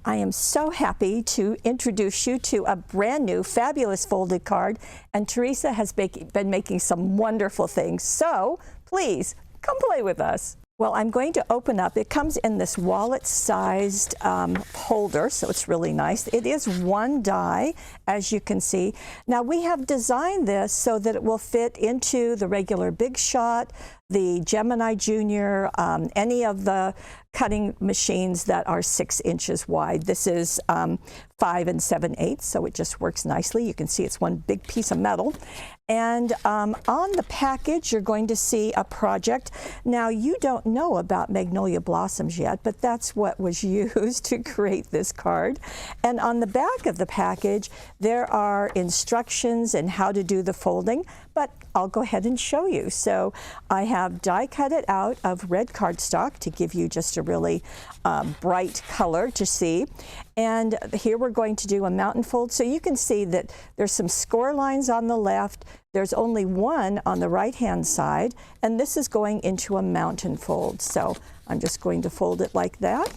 I am so happy to introduce you to a brand new fabulous folded card, and Teresa has been making some wonderful things, so please come play with us. Well, I'm going to open up. It comes in this wallet-sized holder, so it's really nice. It is one die, as you can see. Now, we have designed this so that it will fit into the regular Big Shot, the Gemini Junior, any of the cutting machines that are 6 inches wide. This is 5 7/8, so it just works nicely. You can see it's one big piece of metal. And on the package, you're going to see a project. Now, you don't know about magnolia blossoms yet, but that's what was used to create this card. And on the back of the package, there are instructions and how to do the folding, but I'll go ahead and show you. So I have die cut it out of red cardstock to give you just a really bright color to see. And here we're going to do a mountain fold. So you can see that there's some score lines on the left. There's only one on the right-hand side, and this is going into a mountain fold. So I'm just going to fold it like that,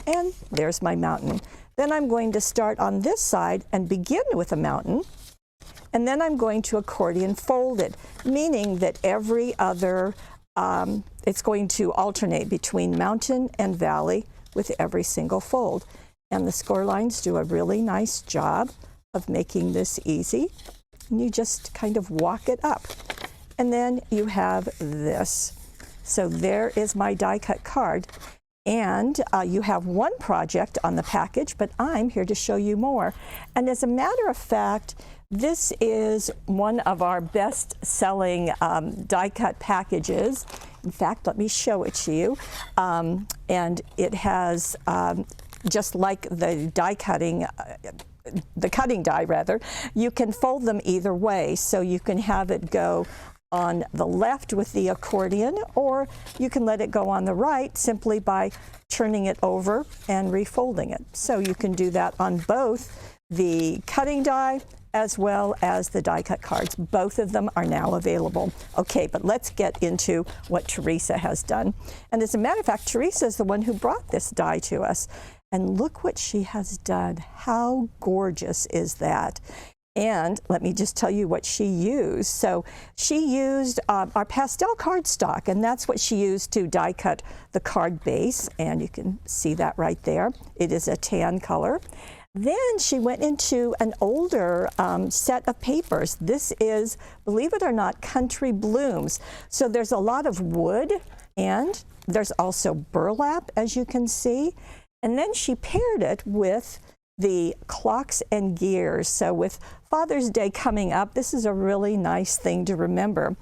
and there's my mountain. Then I'm going to start on this side and begin with a mountain, and then I'm going to accordion fold it, meaning that every other, it's going to alternate between mountain and valley with every single fold. And the score lines do a really nice job of making this easy. And you just kind of walk it up. And then you have this. So there is my die cut card. And you have one project on the package, but I'm here to show you more. And as a matter of fact, this is one of our best-selling die cut packages. In fact, let me show it to you. And it has, just like the die cutting, the cutting die rather, you can fold them either way. So you can have it go on the left with the accordion, or you can let it go on the right simply by turning it over and refolding it. So you can do that on both the cutting die as well as the die cut cards. Both of them are now available. Okay, but let's get into what Teresa has done. And as a matter of fact, Teresa is the one who brought this die to us. And look what she has done. How gorgeous is that? And let me just tell you what she used. So she used our pastel cardstock, and that's what she used to die cut the card base. And you can see that right there. It is a tan color. Then she went into an older set of papers. This is, believe it or not, Country Blooms. So there's a lot of wood, and there's also burlap, as you can see. And then she paired it with the clocks and gears. So with Father's Day coming up, this is a really nice thing to remember.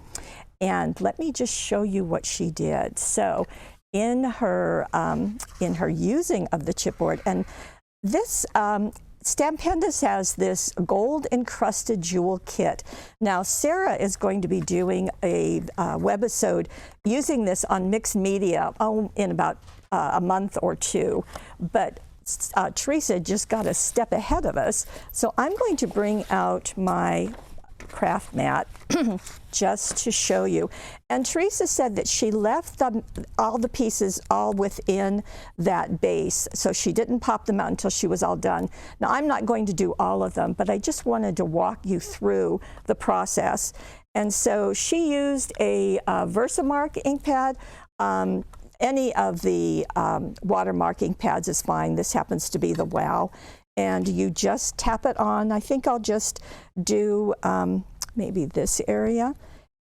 And let me just show you what she did. So in her using of the chipboard, and this Stampendous has this gold encrusted jewel kit. Now Sarah is going to be doing a webisode using this on mixed media in about a month or two, but Teresa just got a step ahead of us. So I'm going to bring out my craft mat just to show you. And Teresa said that she left all the pieces all within that base, so she didn't pop them out until she was all done. Now I'm not going to do all of them, but I just wanted to walk you through the process. And so she used a Versamark ink pad. Any of the watermark ink pads is fine. This happens to be the WOW. And you just tap it on. I think I'll just do maybe this area.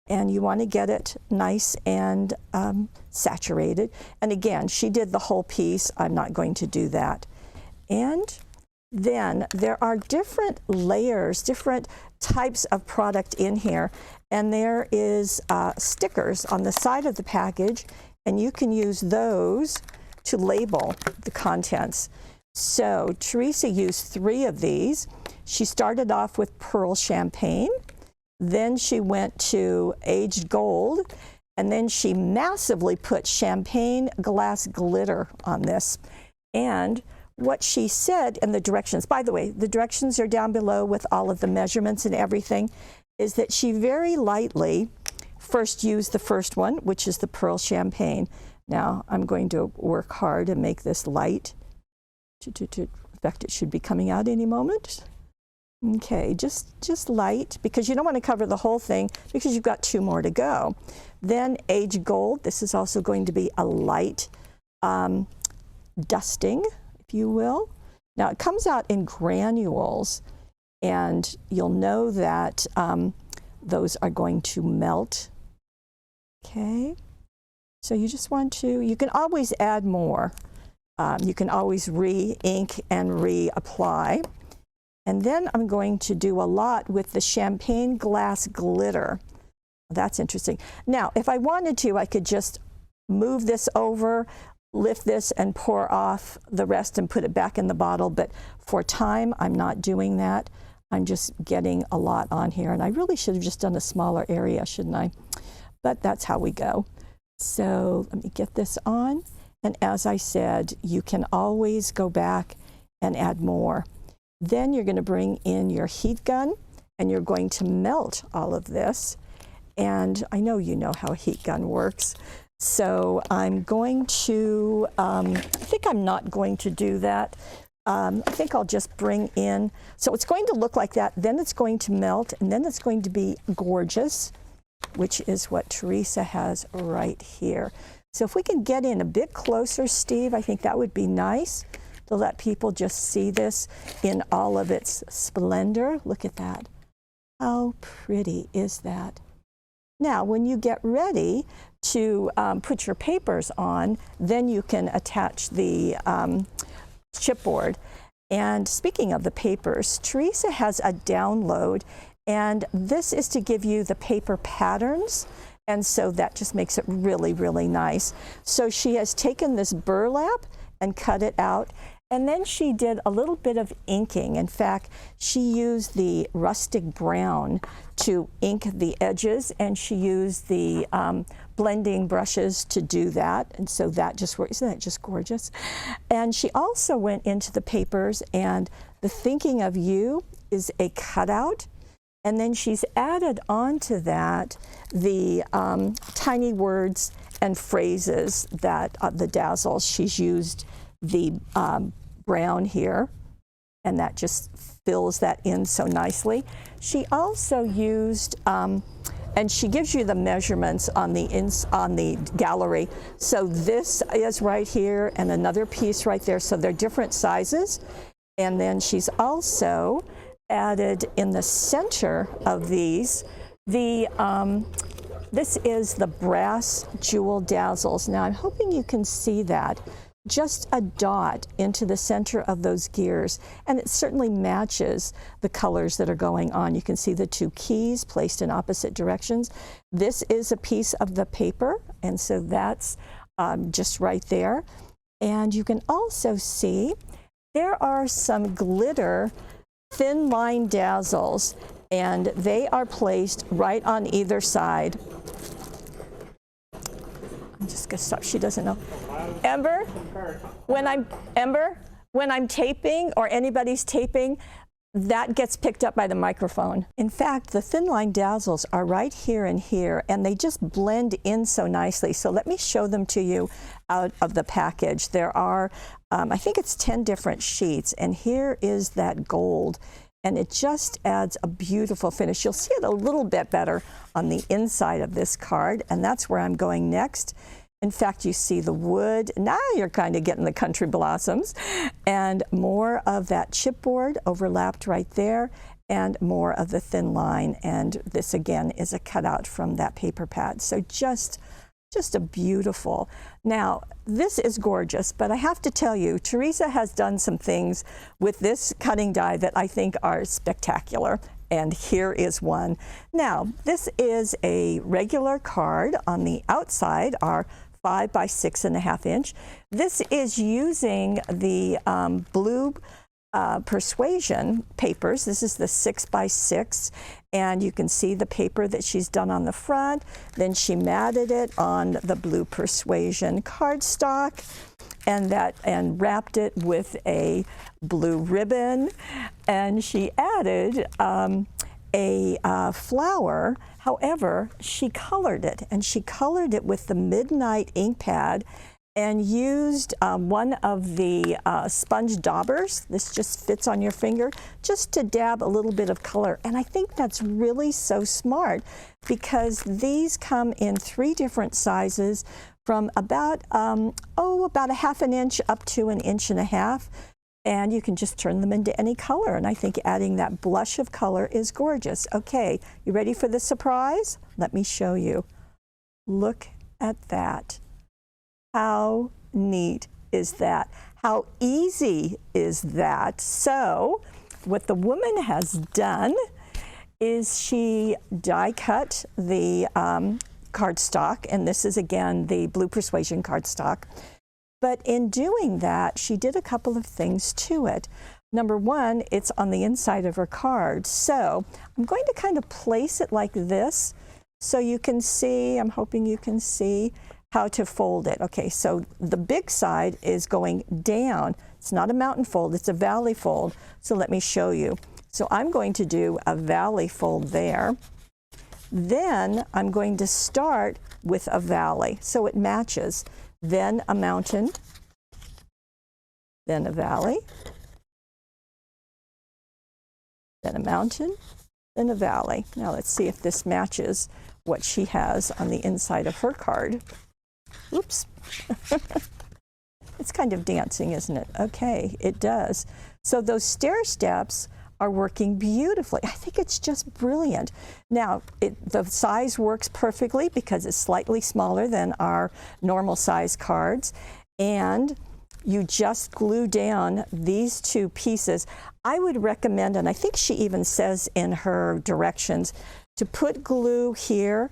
And you want to get it nice and saturated. And again, she did the whole piece. I'm not going to do that. And then there are different layers, different types of product in here. And there is stickers on the side of the package. And you can use those to label the contents. So Teresa used 3 of these. She started off with Pearl Champagne, then she went to Aged Gold, and then she massively put Champagne Glass Glitter on this. And what she said in the directions, by the way, the directions are down below with all of the measurements and everything, is that she very lightly first used the first one, which is the Pearl Champagne. Now I'm going to work hard and make this light. suspect it should be coming out any moment. Okay, just light, because you don't want to cover the whole thing because you've got 2 more to go. Then Age Gold, this is also going to be a light dusting, if you will. Now it comes out in granules, and you'll know that those are going to melt. Okay, so you just want to, you can always add more. You can always re-ink and reapply. And then I'm going to do a lot with the champagne glass glitter. That's interesting. Now, if I wanted to, I could just move this over, lift this, and pour off the rest and put it back in the bottle. But for time, I'm not doing that. I'm just getting a lot on here. And I really should have just done a smaller area, shouldn't I? But that's how we go. So let me get this on. And as I said, you can always go back and add more. Then you're going to bring in your heat gun, and you're going to melt all of this. And I know you know how a heat gun works. So I'm going to, I think I'm not going to do that. I think I'll just bring in, so it's going to look like that, then it's going to melt, and then it's going to be gorgeous, which is what Teresa has right here. So if we can get in a bit closer, Steve, I think that would be nice to let people just see this in all of its splendor. Look at that. How pretty is that? Now, when you get ready to put your papers on, then you can attach the chipboard. And speaking of the papers, Teresa has a download, and this is to give you the paper patterns. And so that just makes it really, really nice. So she has taken this burlap and cut it out. And then she did a little bit of inking. In fact, she used the rustic brown to ink the edges, and she used the blending brushes to do that. And so that just works. Isn't that just gorgeous? And she also went into the papers, and the Thinking of You is a cutout. And then she's added onto that the tiny words and phrases that the dazzles. She's used the brown here, and that just fills that in so nicely. She also used, and she gives you the measurements on the gallery. So this is right here, and another piece right there. So they're different sizes. And then she's also added in the center of these this is the brass jewel dazzles. Now I'm hoping you can see that. Just a dot into the center of those gears, and it certainly matches the colors that are going on. You can see the 2 keys placed in opposite directions. This is a piece of the paper, and so that's just right there. And you can also see there are some glitter thin line dazzles, and they are placed right on either side. I'm just gonna stop. She doesn't know. Ember, when I'm taping or anybody's taping, that gets picked up by the microphone. In fact, the thin line dazzles are right here and here, and they just blend in so nicely. So let me show them to you out of the package. There are, I think it's 10 different sheets, and here is that gold. And it just adds a beautiful finish. You'll see it a little bit better on the inside of this card, and that's where I'm going next. In fact, you see the wood. Now you're kind of getting the country blossoms, and more of that chipboard overlapped right there, and more of the thin line. And this again is a cutout from that paper pad. So just a beautiful. Now, this is gorgeous, but I have to tell you, Teresa has done some things with this cutting die that I think are spectacular, and here is one. Now, this is a regular card. On the outside are 5 by 6.5 inch. This is using the blue persuasion papers. This is the 6 by 6, and you can see the paper that she's done on the front. Then she matted it on the blue persuasion cardstock, and wrapped it with a blue ribbon, and she added a flower. However, she colored it, and she colored it with the Midnight ink pad. and used one of the sponge daubers. This just fits on your finger, just to dab a little bit of color. And I think that's really so smart, because these come in 3 different sizes, from about about a ½ inch up to 1.5 inches. And you can just turn them into any color. And I think adding that blush of color is gorgeous. Okay, you ready for the surprise? Let me show you. Look at that. How neat is that? How easy is that? So what the woman has done is she die cut the cardstock, and this is again the Blue Persuasion cardstock. But in doing that, she did a couple of things to it. Number one, it's on the inside of her card. So I'm going to kind of place it like this so you can see, I'm hoping you can see how to fold it. Okay, so the big side is going down. It's not a mountain fold, it's a valley fold. So let me show you. So I'm going to do a valley fold there. Then I'm going to start with a valley, so it matches. Then a mountain, then a valley, then a mountain, then a valley. Now let's see if this matches what she has on the inside of her card. Oops. It's kind of dancing, isn't it? Okay, it does. So those stair steps are working beautifully. I think it's just brilliant. Now, the size works perfectly because it's slightly smaller than our normal size cards, and you just glue down these 2 pieces. I would recommend, and I think she even says in her directions, to put glue here,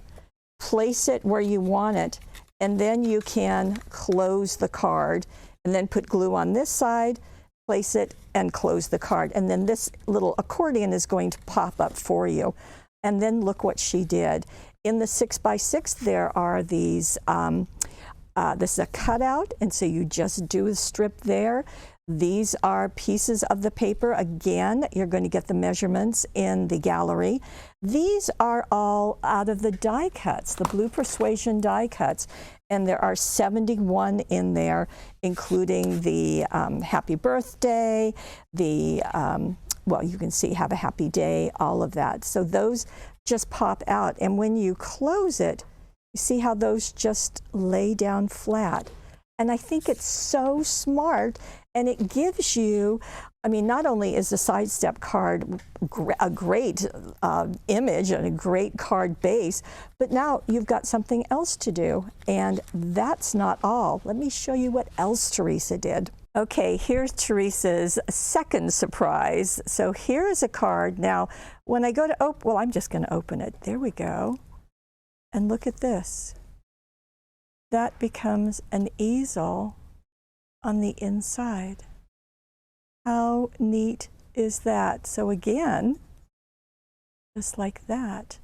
place it where you want it, and then you can close the card, and then put glue on this side, place it, and close the card. And then this little accordion is going to pop up for you. And then look what she did. In the 6x6, there are these, this is a cutout, and so you just do a strip there. These are pieces of the paper. Again, you're going to get the measurements in the gallery. These are all out of the die cuts, the Blue Persuasion die cuts. And there are 71 in there, including the happy birthday, the, well, you can see have a happy day, all of that. So those just pop out. And when you close it, you see how those just lay down flat. And I think it's so smart, and it gives you, I mean, not only is the sidestep card a great image and a great card base, but now you've got something else to do. And that's not all. Let me show you what else Teresa did. Okay, here's Teresa's second surprise. So here is a card. Now, when I go to open, well, I'm just going to open it. There we go. And look at this. That becomes an easel on the inside. How neat is that? So again, just like that,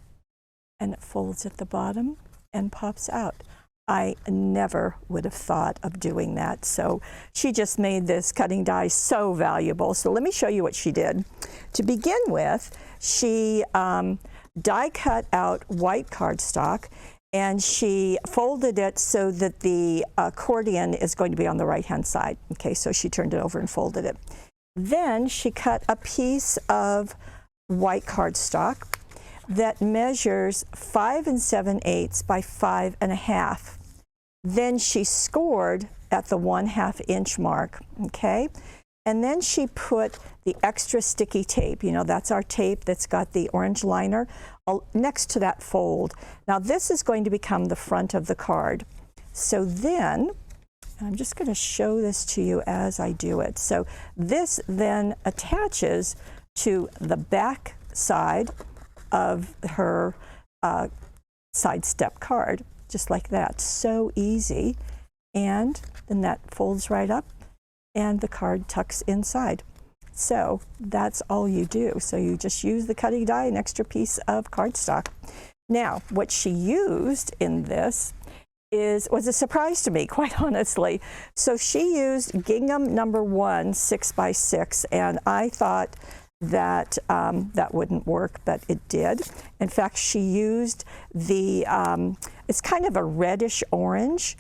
and it folds at the bottom and pops out. I never would have thought of doing that. So she just made this cutting die so valuable. So let me show you what she did. To begin with, she die cut out white cardstock, and she folded it so that the accordion is going to be on the right-hand side. Okay, so she turned it over and folded it. Then she cut a piece of white cardstock that measures 5 7/8 by 5 1/2. Then she scored at the 1/2 inch mark, okay? And then she put the extra sticky tape, you know, that's our tape that's got the orange liner, next to that fold. Now this is going to become the front of the card. So then, I'm just going to show this to you as I do it. So this then attaches to the back side of her sidestep card, just like that. So easy. And then that folds right up, and the card tucks inside. So that's all you do. So you just use the cutting die, an extra piece of cardstock. Now, what she used in this was a surprise to me, quite honestly. So she used gingham number 1 6x6, and I thought that that wouldn't work, but it did. In fact, she used the, it's kind of a reddish orange,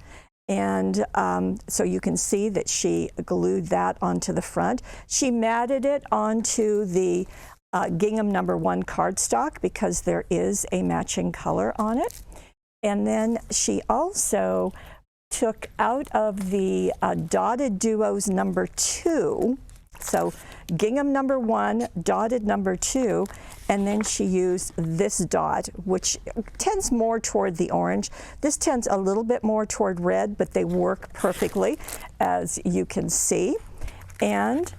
And so you can see that she glued that onto the front. She matted it onto the gingham #1 cardstock because there is a matching color on it. And then she also took out of the Dotted Duos #2, so gingham #1, dotted #2, and then she used this dot, which tends more toward the orange. This tends a little bit more toward red, but they work perfectly, as you can see. And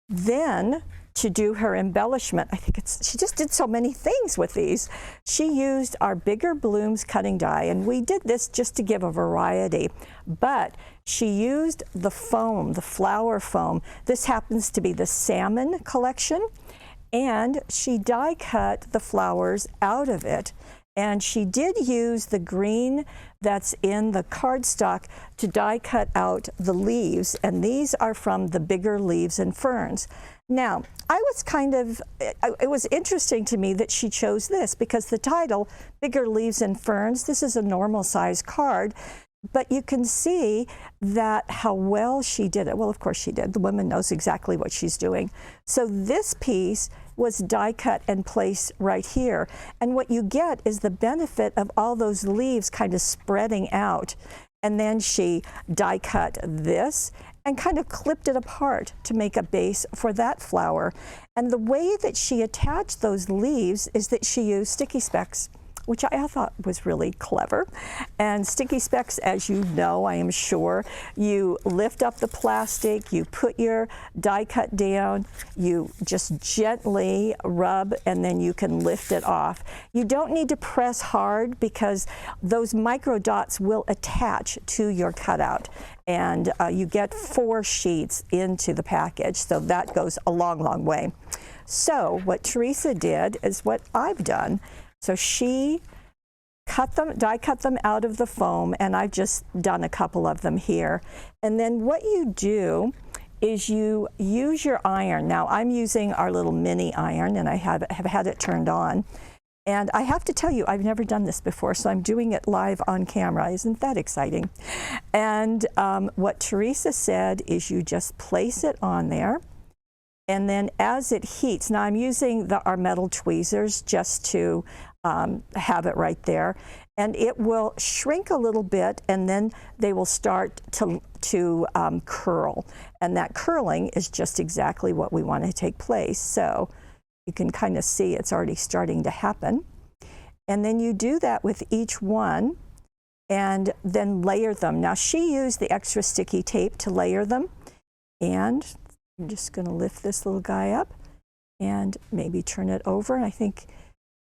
then to do her embellishment, I think she just did so many things with these. She used our Bigger Blooms cutting die, and we did this just to give a variety, but she used the foam, the flower foam. This happens to be the salmon collection, and she die cut the flowers out of it. And she did use the green that's in the cardstock to die cut out the leaves, and these are from the Bigger Leaves and Ferns. Now, it was interesting to me that she chose this because the title, Bigger Leaves and Ferns, this is a normal size card, but you can see that how well she did it. Well, of course she did. The woman knows exactly what she's doing. So this piece was die cut and placed right here. And what you get is the benefit of all those leaves kind of spreading out. And then she die cut this and kind of clipped it apart to make a base for that flower. And the way that she attached those leaves is that she used sticky specks, which I thought was really clever. And sticky specks, as you know, I am sure, you lift up the plastic, you put your die cut down, you just gently rub, and then you can lift it off. You don't need to press hard because those micro dots will attach to your cutout. And you get 4 sheets into the package, so that goes a long, long way. So what Teresa did is what I've done. So she die cut them out of the foam, and I've just done a couple of them here. And then what you do is you use your iron. Now I'm using our little mini iron, and I have had it turned on. And I have to tell you, I've never done this before, so I'm doing it live on camera. Isn't that exciting? And what Teresa said is you just place it on there, and then as it heats, now I'm using our metal tweezers just to have it right there, and it will shrink a little bit, and then they will start to curl, and that curling is just exactly what we want to take place. So you can kind of see it's already starting to happen. And then you do that with each one and then layer them. Now she used the extra sticky tape to layer them, and I'm just going to lift this little guy up and maybe turn it over, and I think,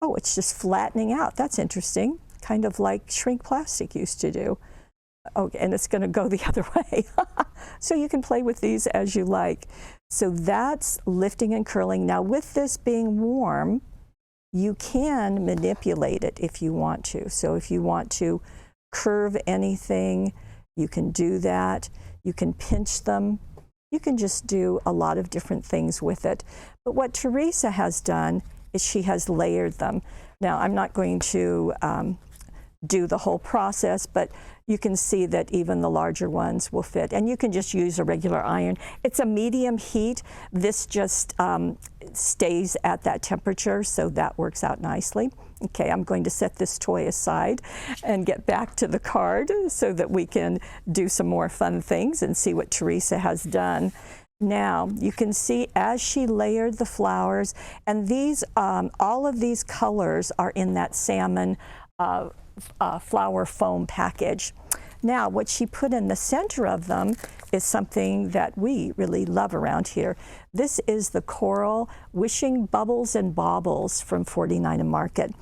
oh, it's just flattening out. That's interesting, kind of like shrink plastic used to do. Okay, and it's going to go the other way. So you can play with these as you like. So that's lifting and curling. Now with this being warm, you can manipulate it if you want to. So if you want to curve anything, you can do that. You can pinch them. You can just do a lot of different things with it. But what Teresa has done is she has layered them. Now I'm not going to do the whole process, but you can see that even the larger ones will fit, and you can just use a regular iron. It's a medium heat. This just stays at that temperature, so that works out nicely. Okay, I'm going to set this toy aside and get back to the card so that we can do some more fun things and see what Teresa has done. Now you can see as she layered the flowers, and these all of these colors are in that salmon flower foam package. Now what she put in the center of them is something that we really love around here. This is the Coral Wishing Bubbles and Baubles from 49 and Market.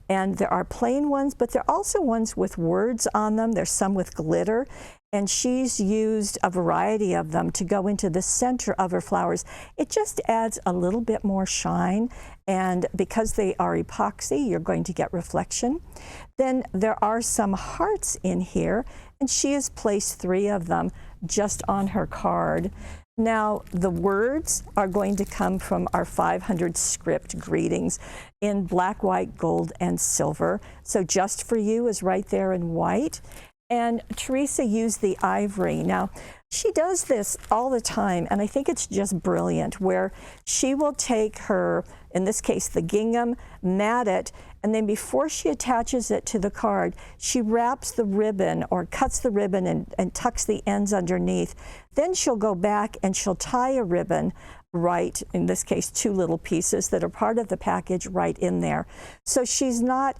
And there are plain ones, but there are also ones with words on them. There's some with glitter. And she's used a variety of them to go into the center of her flowers. It just adds a little bit more shine, and because they are epoxy, you're going to get reflection. Then there are some hearts in here, and she has placed 3 of them just on her card. Now the words are going to come from our 500 script greetings in black, white, gold, and silver. So Just For You is right there in white. And Teresa used the ivory. Now, she does this all the time, and I think it's just brilliant, where she will take her, in this case, the gingham, mat it, and then before she attaches it to the card, she wraps the ribbon or cuts the ribbon and tucks the ends underneath. Then she'll go back and she'll tie a ribbon right, in this case, 2 little pieces that are part of the package right in there. So she's not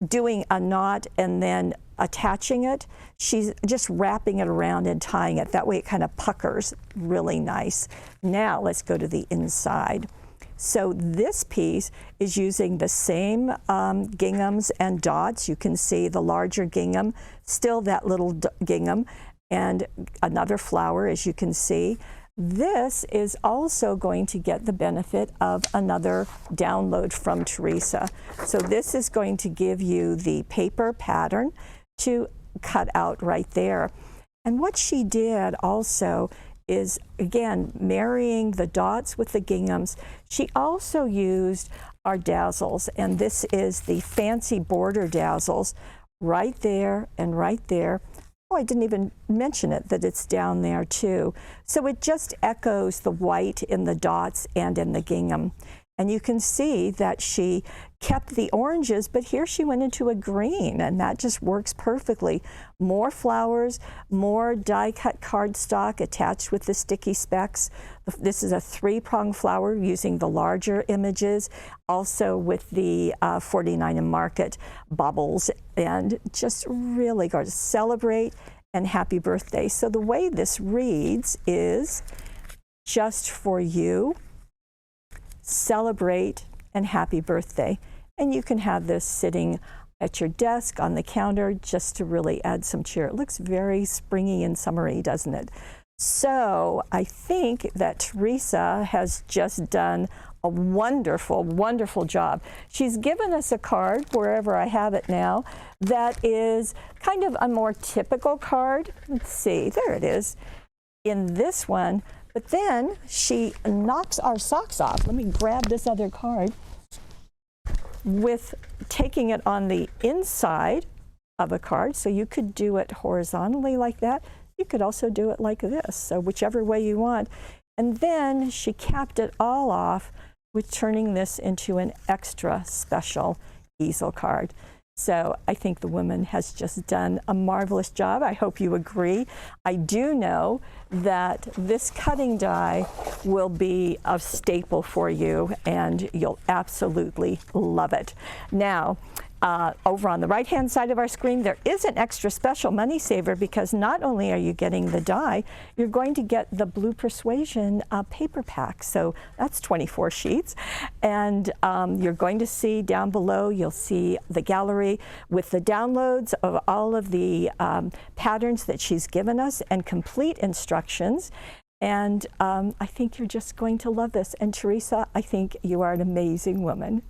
doing a knot and then attaching it. She's just wrapping it around and tying it. That way it kind of puckers really nice. Now let's go to the inside. So this piece is using the same ginghams and dots. You can see the larger gingham, still that little gingham, and another flower, as you can see. This is also going to get the benefit of another download from Teresa. So this is going to give you the paper pattern to cut out right there. And what she did also is, again, marrying the dots with the ginghams. She also used our dazzles, and this is the fancy border dazzles right there and right there. Oh, I didn't even mention it, that it's down there too. So it just echoes the white in the dots and in the gingham. And you can see that she kept the oranges, but here she went into a green, and that just works perfectly. More flowers, more die-cut cardstock attached with the sticky specks. This is a 3-prong flower using the larger images, also with the 49 and Market bubbles, and just really going to celebrate and happy birthday. So the way this reads is just for you, celebrate, and happy birthday. And you can have this sitting at your desk on the counter just to really add some cheer. It looks very springy and summery, doesn't it? So I think that Teresa has just done a wonderful, wonderful job. She's given us a card, wherever I have it now, that is kind of a more typical card. Let's see, there it is in this one. But then she knocks our socks off. Let me grab this other card with taking it on the inside of a card. So you could do it horizontally like that. You could also do it like this, so whichever way you want. And then she capped it all off with turning this into an extra special easel card. So I think the woman has just done a marvelous job. I hope you agree. I do know that this cutting die will be a staple for you, and you'll absolutely love it. Now, over on the right-hand side of our screen, there is an extra special money saver, because not only are you getting the die, you're going to get the Blue Persuasion paper pack. So that's 24 sheets. And you're going to see down below, you'll see the gallery with the downloads of all of the patterns that she's given us and complete instructions. And I think you're just going to love this. And Teresa, I think you are an amazing woman.